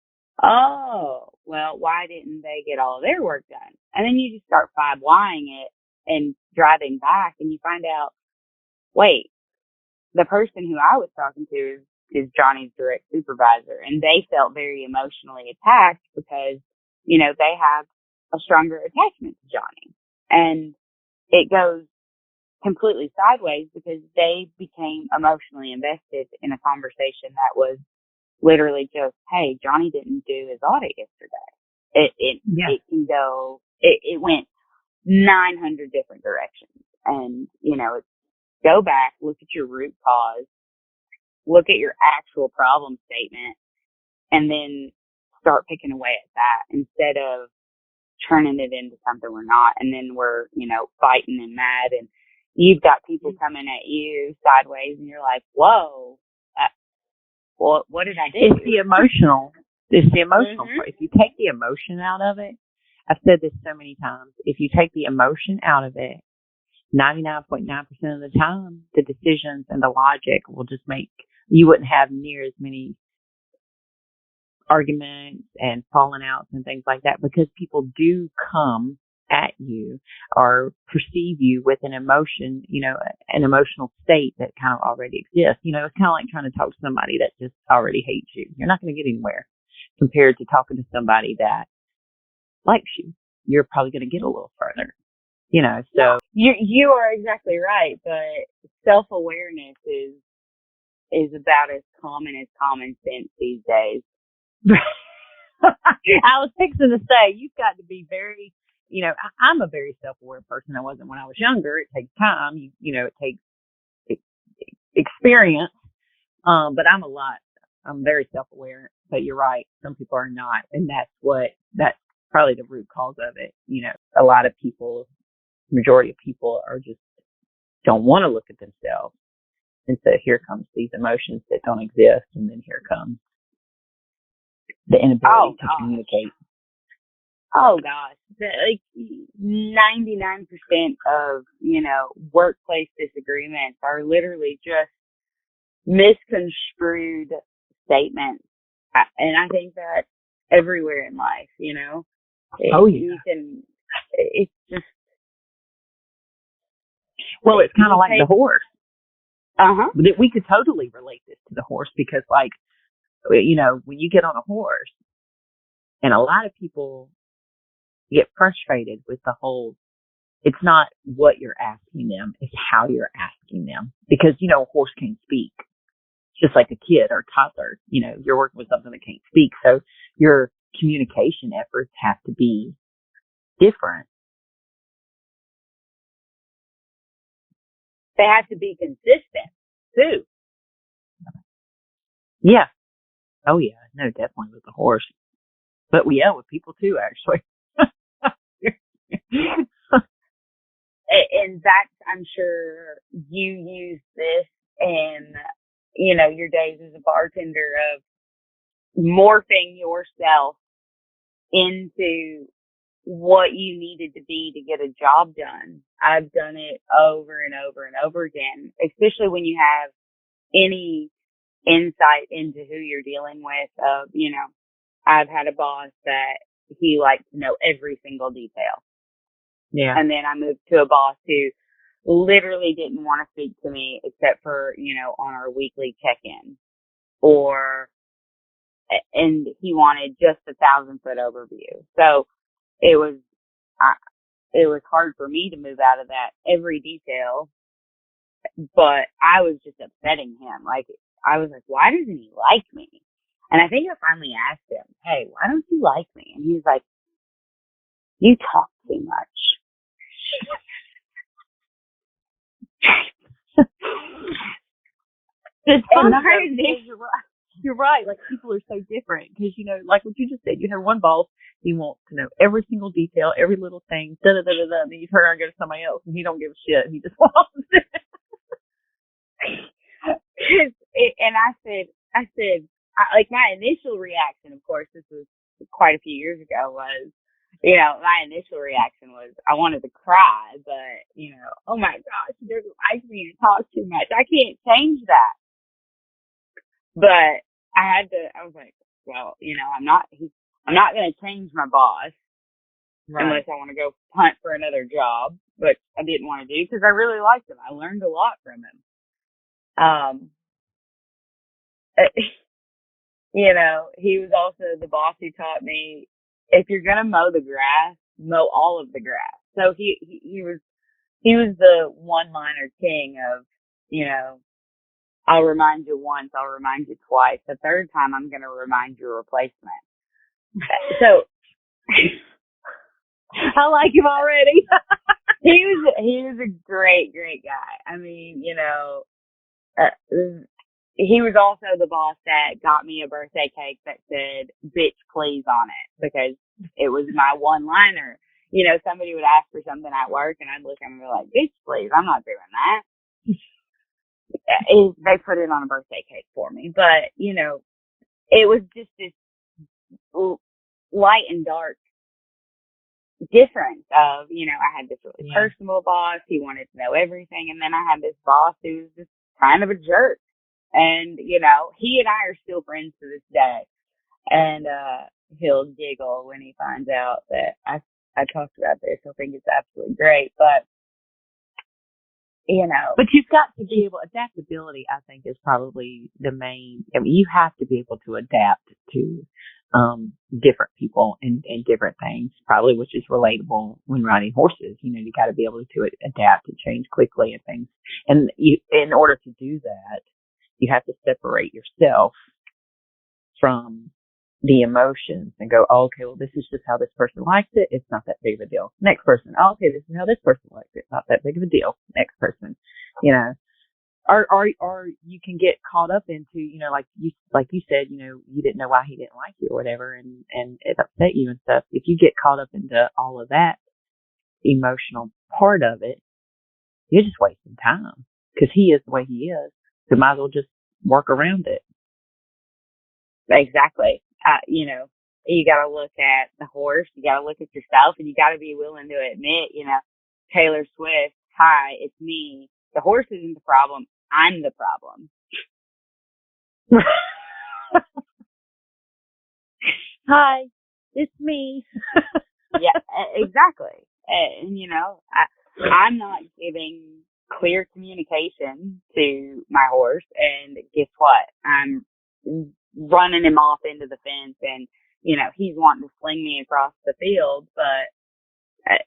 Oh, well, why didn't they get all of their work done? And then you just start five whying it and driving back, and you find out, wait, the person who I was talking to is Johnny's direct supervisor, and they felt very emotionally attacked because, they have a stronger attachment to Johnny. And it goes completely sideways because they became emotionally invested in a conversation that was literally just, hey, Johnny didn't do his audit yesterday. It can go, it went 900 different directions. And, go back, look at your root cause, look at your actual problem statement, and then start picking away at that instead of turning it into something we're not. And then we're, fighting and mad, and you've got people coming at you sideways, and you're like, whoa, what did I do? It's the emotional. If you take the emotion out of it, I've said this so many times, if you take the emotion out of it, 99.9% of the time, the decisions and the logic will just you wouldn't have near as many arguments and falling outs and things like that, because people do come at you or perceive you with an emotion, an emotional state that kind of already exists. It's kind of like trying to talk to somebody that just already hates you. You're not going to get anywhere compared to talking to somebody that likes you. You're probably going to get a little further, so. You are exactly right, but self-awareness is about as common as common sense these days. I was fixing to say, you've got to be very, I'm a very self-aware person. I wasn't when I was younger. It takes time. It takes experience. But I'm very self-aware, but you're right. Some people are not. And that's probably the root cause of it. A lot of people, majority of people are just don't want to look at themselves. And so here comes these emotions that don't exist. And then here comes the inability to communicate. Oh gosh, like 99% of, workplace disagreements are literally just misconstrued statements. And I think that's everywhere in life, it's just. Well, it's kind of like the horse. We could totally relate this to the horse because, like, when you get on a horse, and a lot of people get frustrated with the whole, it's not what you're asking them, it's how you're asking them. Because, a horse can't speak. Just like a kid or toddler, you're working with something that can't speak. So your communication efforts have to be different. They have to be consistent too. Yeah. Oh yeah. No, definitely with the horse. But we with people too, actually. And that's, I'm sure you use this in your days as a bartender of morphing yourself into what you needed to be to get a job done. I've done it over and over and over again, especially when you have any insight into who you're dealing with. I've had a boss that he liked to know every single detail. Yeah. And then I moved to a boss who literally didn't want to speak to me except for, on our weekly check-in, and he wanted just 1,000-foot overview. So it was hard for me to move out of that every detail, but I was just upsetting him. Like, I was like, why doesn't he like me? And I think I finally asked him, hey, why don't you like me? And he's like, you talk too much. It's you're right. Like, people are so different because, like what you just said, you have one boss, he wants to know every single detail, every little thing, and then you turn around and go to somebody else and he don't give a shit. He just wants it. And I said, like, my initial reaction, of course, this was quite a few years ago, was, my initial reaction was I wanted to cry, but, oh my gosh, he doesn't like me and talk too much. I can't change that. But I was like, well, I'm not going to change my boss unless I want to go hunt for another job, but I didn't want to do because I really liked him. I learned a lot from him. He was also the boss who taught me, if you're going to mow the grass, mow all of the grass. So he was the one-liner king of, I'll remind you once, I'll remind you twice. The third time, I'm going to remind your replacement. So I like him already. He was a great, great guy. I mean, he was also the boss that got me a birthday cake that said "bitch please" on it because it was my one-liner. Somebody would ask for something at work, and I'd look at them and be like, "Bitch please, I'm not doing that." They put it on a birthday cake for me, but it was just this light and dark difference of, I had this really personable boss. He wanted to know everything. And then I had this boss who was just kind of a jerk. And, he and I are still friends to this day. And, he'll giggle when he finds out that I talked about this. He'll think it's absolutely great. But, But you've got to be able, adaptability, I think, is probably the main, you have to be able to adapt to different people and different things, probably, which is relatable when riding horses. You got to be able to adapt and change quickly and things. And in order to do that, you have to separate yourself from the emotions and go, oh, okay, well, this is just how this person likes it. It's not that big of a deal. Next person. Oh, okay, this is how this person likes it. It's not that big of a deal. Next person. Or you can get caught up into, like you said, you didn't know why he didn't like you or whatever, and it upset you and stuff. If you get caught up into all of that emotional part of it, you're just wasting time because he is the way he is. So might as well just work around it. Exactly. You got to look at the horse, you got to look at yourself, and you got to be willing to admit, Taylor Swift, hi, it's me. The horse isn't the problem. I'm the problem. Hi, it's me. Yeah, exactly. And, I'm not giving clear communication to my horse, and guess what? I'm running him off into the fence, and, he's wanting to sling me across the field, but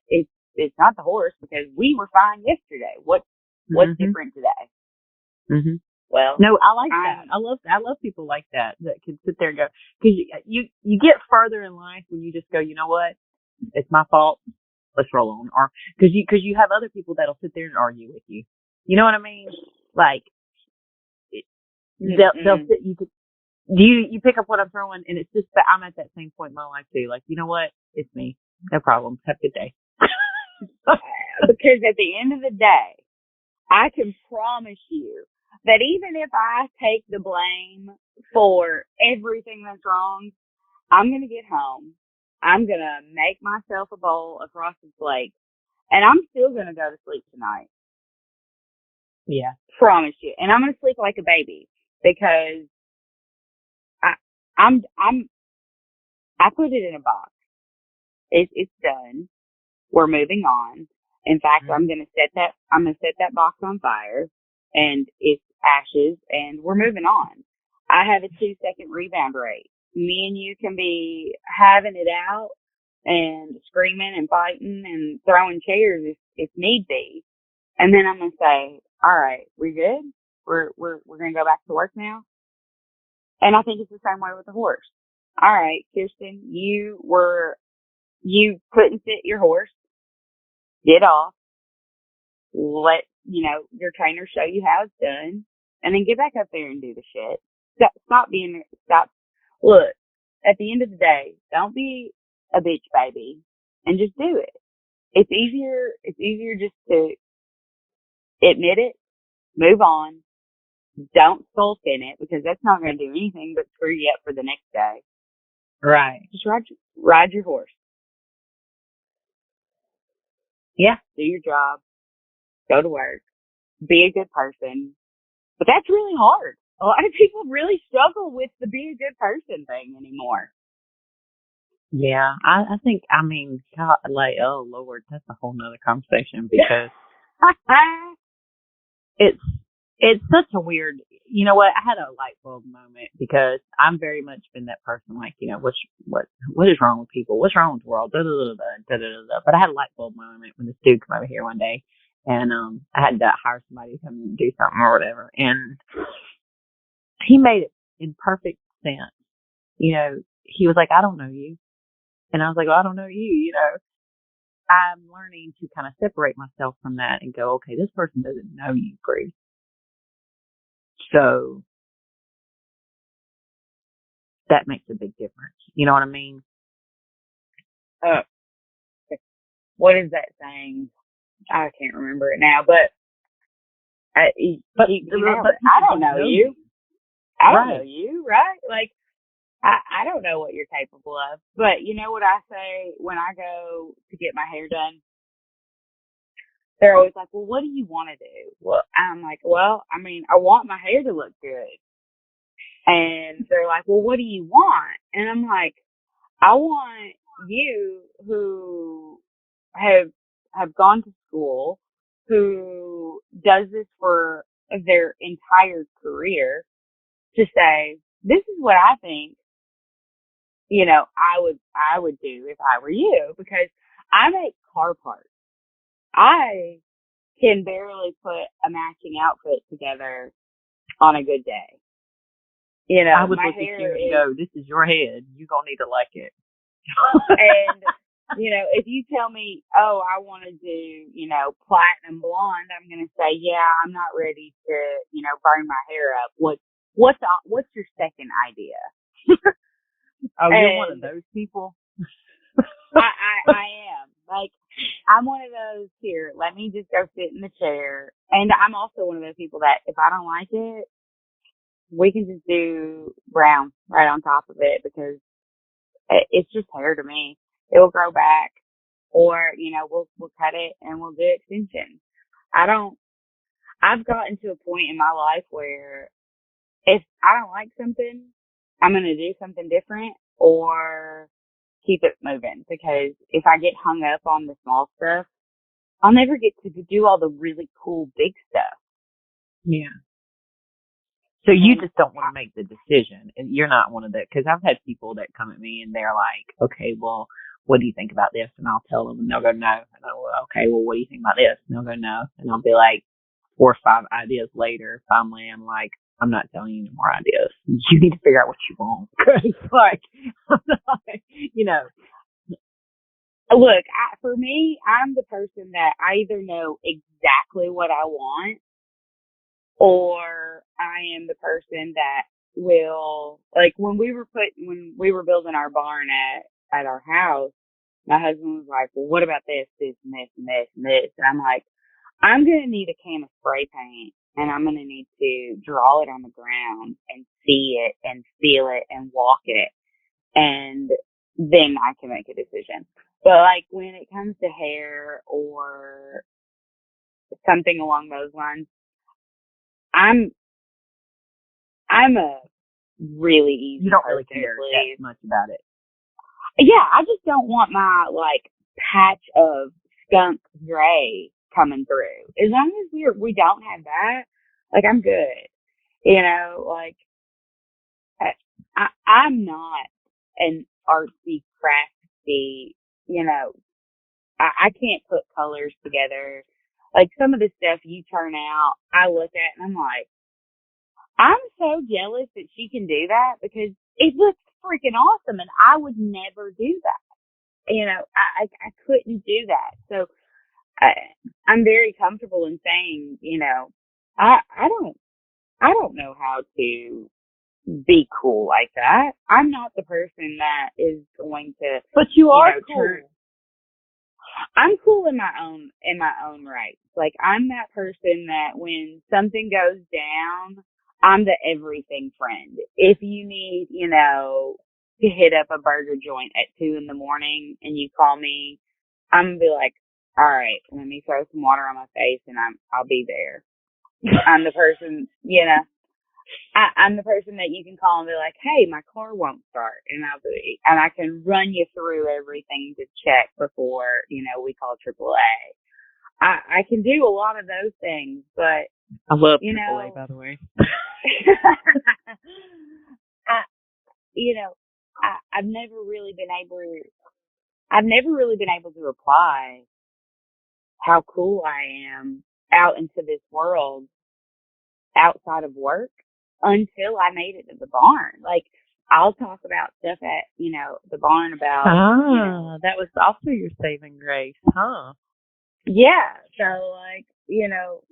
it's not the horse because we were fine yesterday. What's different today? Mm-hmm. Well, no, I like that. I love people like that can sit there and go, because you get further in life when you just go, you know what? It's my fault. Let's roll on. Or because you have other people that'll sit there and argue with you. You know what I mean? Like they'll sit. You pick up what I'm throwing, and it's just that I'm at that same point in my life too. Like, you know what? It's me. No problem. Have a good day. Because at the end of the day, I can promise you that even if I take the blame for everything that's wrong, I'm going to get home. I'm going to make myself a bowl of frosted flakes, and I'm still going to go to sleep tonight. Yeah. Promise you. And I'm going to sleep like a baby because I put it in a box. It's done. We're moving on. In fact, I'm going to set that box on fire and it's ashes and we're moving on. I have a 2-second rebound rate. Me and you can be having it out and screaming and fighting and throwing chairs if need be. And then I'm going to say, all right, we good? We're going to go back to work now. And I think it's the same way with the horse. All right, Kiersten, you couldn't sit your horse. Get off. Let, your trainer show you how it's done. And then get back up there and do the shit. Stop. Look, at the end of the day, don't be a bitch baby and just do it. It's easier just to admit it, move on. Don't sulk in it because that's not going to do anything but screw you up for the next day. Right. Just ride your horse. Yeah. Do your job. Go to work. Be a good person. But that's really hard. A lot of people really struggle with the be a good person thing anymore. Yeah. I think, God, like, oh Lord, that's a whole nother conversation because it's such a weird, you know what? I had a light bulb moment because I'm very much been that person, like, what is wrong with people? What's wrong with the world? Da, da, da, da, da, da, da. But I had a light bulb moment when this dude came over here one day and, I had to hire somebody to come and do something or whatever. And he made it in perfect sense. He was like, I don't know you. And I was like, well, I don't know you, I'm learning to kind of separate myself from that and go, okay, this person doesn't know you, Bree. So that makes a big difference. You know what I mean? What is that saying? I can't remember it now, but I don't know you. I don't know you, right? Like, I don't know what you're capable of. But you know what I say when I go to get my hair done? They're always like, well, what do you want to do? Well, I'm like, well, I want my hair to look good. And they're like, well, what do you want? And I'm like, I want you who have gone to school, who does this for their entire career, to say, this is what I think, I would do if I were you, because I make car parts. I can barely put a matching outfit together on a good day. I would look at you and go, this is your head. You're going to need to like it. And, if you tell me, oh, I want to do, platinum blonde, I'm going to say, yeah, I'm not ready to, burn my hair up. What's your second idea? Oh, you're one of those people? I am. Like, I'm one of those, here, let me just go sit in the chair. And I'm also one of those people that if I don't like it, we can just do brown right on top of it because it's just hair to me. It will grow back, or, we'll cut it and we'll do extensions. I've gotten to a point in my life where if I don't like something, I'm going to do something different or keep it moving, because if I get hung up on the small stuff, I'll never get to do all the really cool big stuff. Yeah. So you just don't want to make the decision, and you're not one of the, because I've had people that come at me and they're like, okay, well, what do you think about this? And I'll tell them and they'll go, no. And I'll go, okay, well, what do you think about this? And they'll go, no. And I'll be like 4 or 5 ideas later, finally, I'm like, I'm not telling you any more ideas. You need to figure out what you want. Like, Look, for me, I'm the person that I either know exactly what I want, or I am the person that will, like, when we were building our barn at our house, my husband was like, well, what about this, and this, and this, and this? And I'm like, I'm going to need a can of spray paint and I'm going to need to draw it on the ground and see it and feel it and walk it. And then I can make a decision. But like when it comes to hair or something along those lines, I'm a really easy You don't really person care to please. that much about it. Yeah, I just don't want my like patch of skunk gray coming through. As long as we don't have that, like I'm good. You know, like I'm not an artsy, crafty. You know, I can't put colors together. Like some of the stuff you turn out, I look at and I'm like, I'm so jealous that she can do that because it looks freaking awesome, and I would never do that. You know, I couldn't do that. So I'm very comfortable in saying, you know, I don't know how to be cool like that. I'm not the person that is going to. But you are cool. I'm cool in my own right. Like I'm that person that when something goes down, I'm the everything friend. If you need, you know, to hit up a burger joint at 2 a.m. and you call me, I'm gonna be like, all right, let me throw some water on my face and I'll be there. I'm the person, you know. I'm the person that you can call and be like, hey, my car won't start. And I can run you through everything to check before, you know, we call AAA. I can do a lot of those things, but I love AAA, by the way. I've never really been able to apply how cool I am out into this world outside of work until I made it to the barn. Like I'll talk about stuff at, you know, the barn about, you know, that was also your saving grace, huh? Yeah. So like, you know,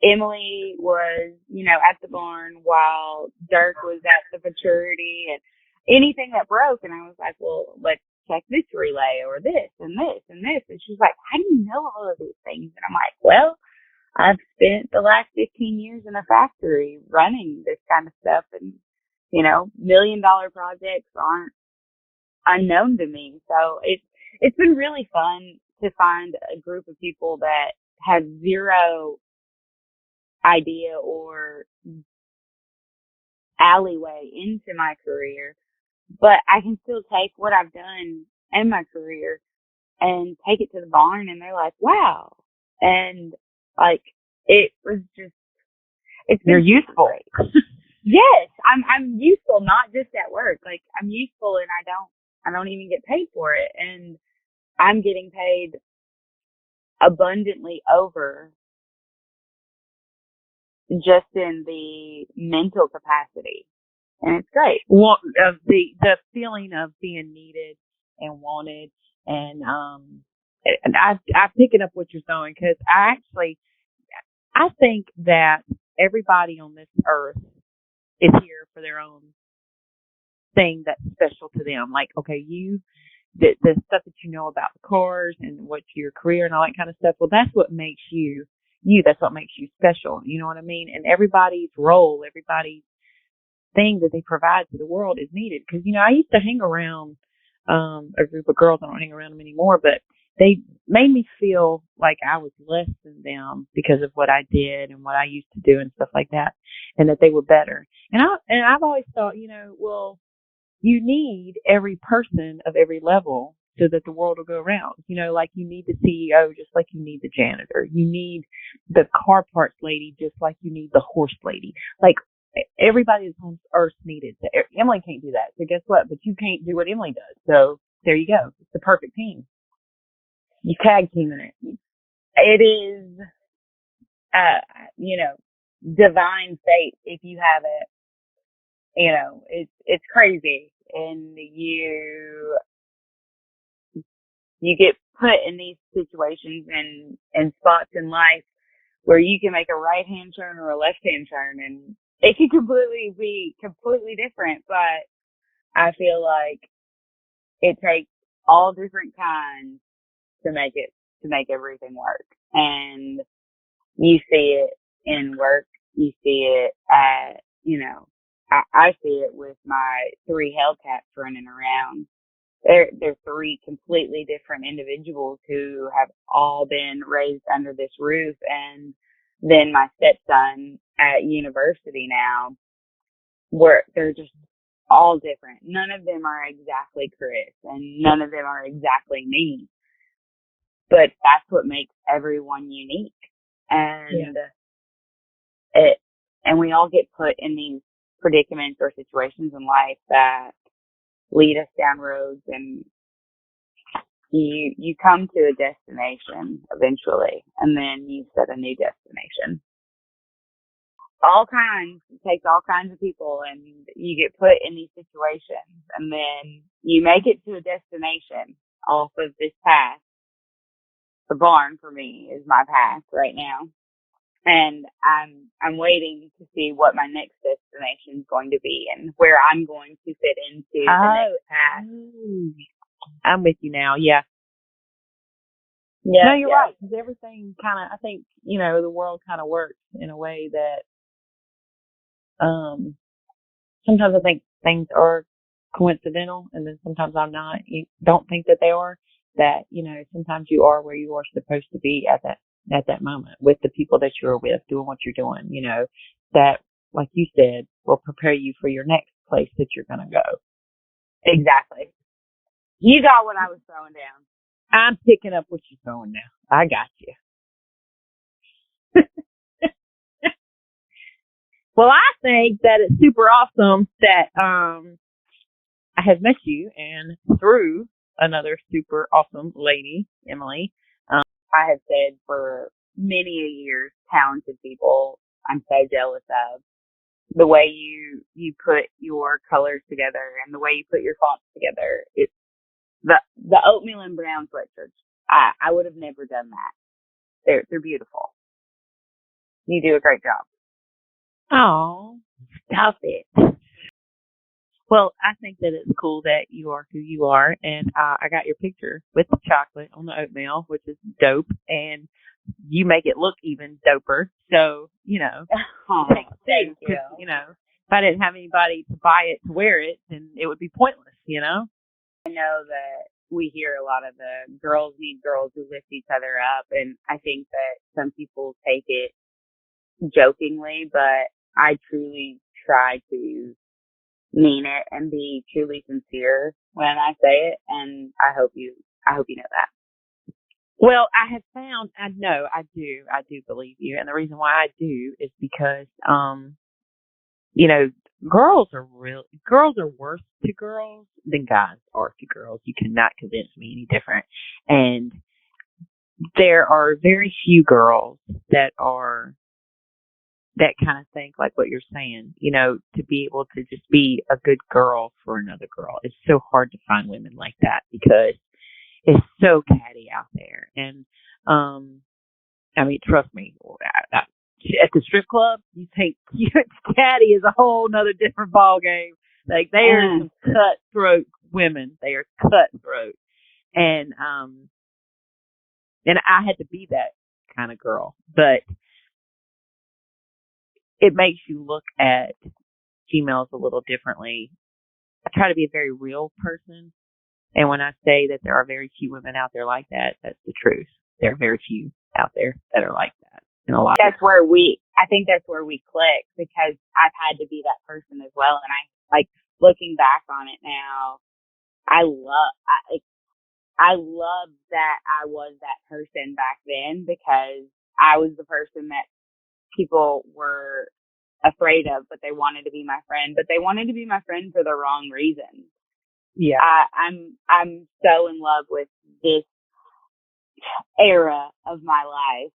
Emily was, you know, at the barn while Dirk was at the maturity and anything that broke. And I was like, well, let's check this relay or this and this and this. And she's like, how do you know all of these things? And I'm like, well, I've spent the last 15 years in a factory running this kind of stuff, and, you know, $1 million projects aren't unknown to me. So it's been really fun to find a group of people that have zero idea or alleyway into my career, but I can still take what I've done in my career and take it to the barn, and they're like, wow. And like, it was just, it's been You're useful. Yes, I'm useful, not just at work. Like I'm useful, and I don't even get paid for it, and I'm getting paid abundantly over just in the mental capacity, and it's great. Well, the feeling of being needed and wanted, and I'm picking up what you're saying because I think that everybody on this earth is here for their own thing that's special to them. Like, okay, the stuff that you know about the cars and what your career and all that kind of stuff, well, that's what makes you. That's what makes you special. You know what I mean? And everybody's role, everybody's thing that they provide to the world is needed. Because, you know, I used to hang around a group of girls. I don't hang around them anymore, but they made me feel like I was less than them because of what I did and what I used to do and stuff like that, and that they were better. And I've always thought, you know, well, you need every person of every level so that the world will go around. You know, like you need the CEO just like you need the janitor. You need the car parts lady just like you need the horse lady. Like everybody on earth's needed. So Emily can't do that. So guess what? But you can't do what Emily does. So there you go. It's the perfect team. You tag teaming it. It is, you know, divine fate if you have it. You know, it's crazy, and you get put in these situations and spots in life where you can make a right hand turn or a left hand turn, and it can be completely different. But I feel like it takes all different kinds to make everything work, and you see it in work. You see it at, I see it with my 3 Hellcats running around. They're 3 completely different individuals who have all been raised under this roof. And then my stepson at university now, where they're just all different. None of them are exactly Chris, and none of them are exactly me. But that's what makes everyone unique. And and we all get put in these predicaments or situations in life that lead us down roads, and you come to a destination eventually, and then you set a new destination. It takes all kinds of people, and you get put in these situations, and then you make it to a destination off of this path. The barn for me is my path right now. And I'm waiting to see what my next destination is going to be and where I'm going to fit into the next path. I'm with you now. Yeah. Yeah. No, you're right. Because everything kind of, I think, the world kind of works in a way that, sometimes I think things are coincidental, and then sometimes I'm not. You don't think that they are. That, sometimes you are where you are supposed to be at that moment with the people that you're with, doing what you're doing, that, like you said, will prepare you for your next place that you're going to go. Exactly. You got what I was throwing down. I'm picking up what you're throwing now. I got you. Well, I think that it's super awesome that I have met you, and through another super awesome lady, Emily. I have said for many years, talented people I'm so jealous of. The way you put your colors together and the way you put your fonts together. It's the oatmeal and brown sweatshirts. I would have never done that. They're beautiful. You do a great job. Oh, stop it. Well, I think that it's cool that you are who you are, and I got your picture with the chocolate on the oatmeal, which is dope, and you make it look even doper. So, Oh, thank you. If I didn't have anybody to buy it, to wear it, then it would be pointless, I know that we hear a lot of the girls need girls who lift each other up, and I think that some people take it jokingly, but I truly try to mean it and be truly sincere when I say it, and I hope you know that. Well, I have found, I do believe you, and the reason why I do is because, girls are worse to girls than guys are to girls. You cannot convince me any different. And there are very few girls that kind of think like what you're saying, to be able to just be a good girl for another girl. It's so hard to find women like that because it's so catty out there. And, I mean, trust me, at the strip club, you think catty is a whole nother different ball game. Like, they are some cutthroat women. They are cutthroat. And I had to be that kind of girl, but it makes you look at females a little differently. I try to be a very real person. And when I say that there are very few women out there like that, that's the truth. There are very few out there that are like that. And a lot. I think that's where we click, because I've had to be that person as well. And looking back on it now, I love that I was that person back then, because I was the person that people were afraid of, but they wanted to be my friend. But they wanted to be my friend for the wrong reasons. Yeah. I'm so in love with this era of my life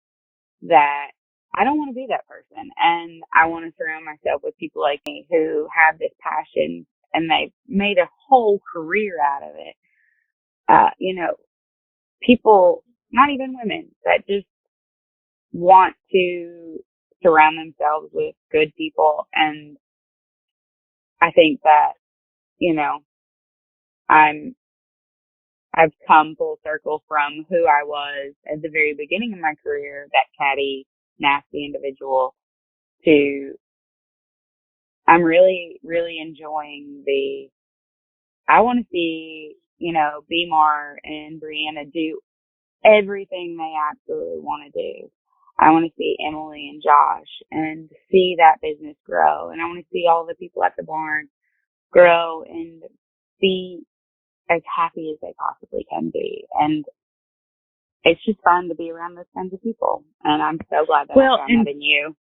that I don't want to be that person. And I want to surround myself with people like me who have this passion, and they've made a whole career out of it. People, not even women, that just want to surround themselves with good people. And I think that, I've come full circle from who I was at the very beginning of my career, that catty, nasty individual to I'm really, really enjoying I want to see, Bmar and Brianna do everything they absolutely want to do. I want to see Emily and Josh and see that business grow. And I want to see all the people at the barn grow and be as happy as they possibly can be. And it's just fun to be around those kinds of people. And I'm so glad that I found that in you.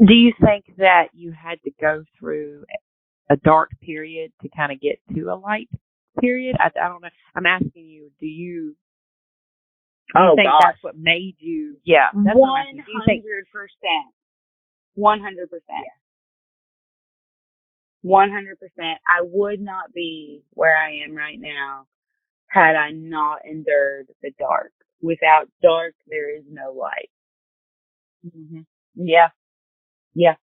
Do you think that you had to go through a dark period to kind of get to a light period? I don't know. I'm asking you, do you think that's what made you? Yeah, that's 100%. 100%. 100%. I would not be where I am right now had I not endured the dark. Without dark, there is no light. Mm-hmm. Yeah. Yeah.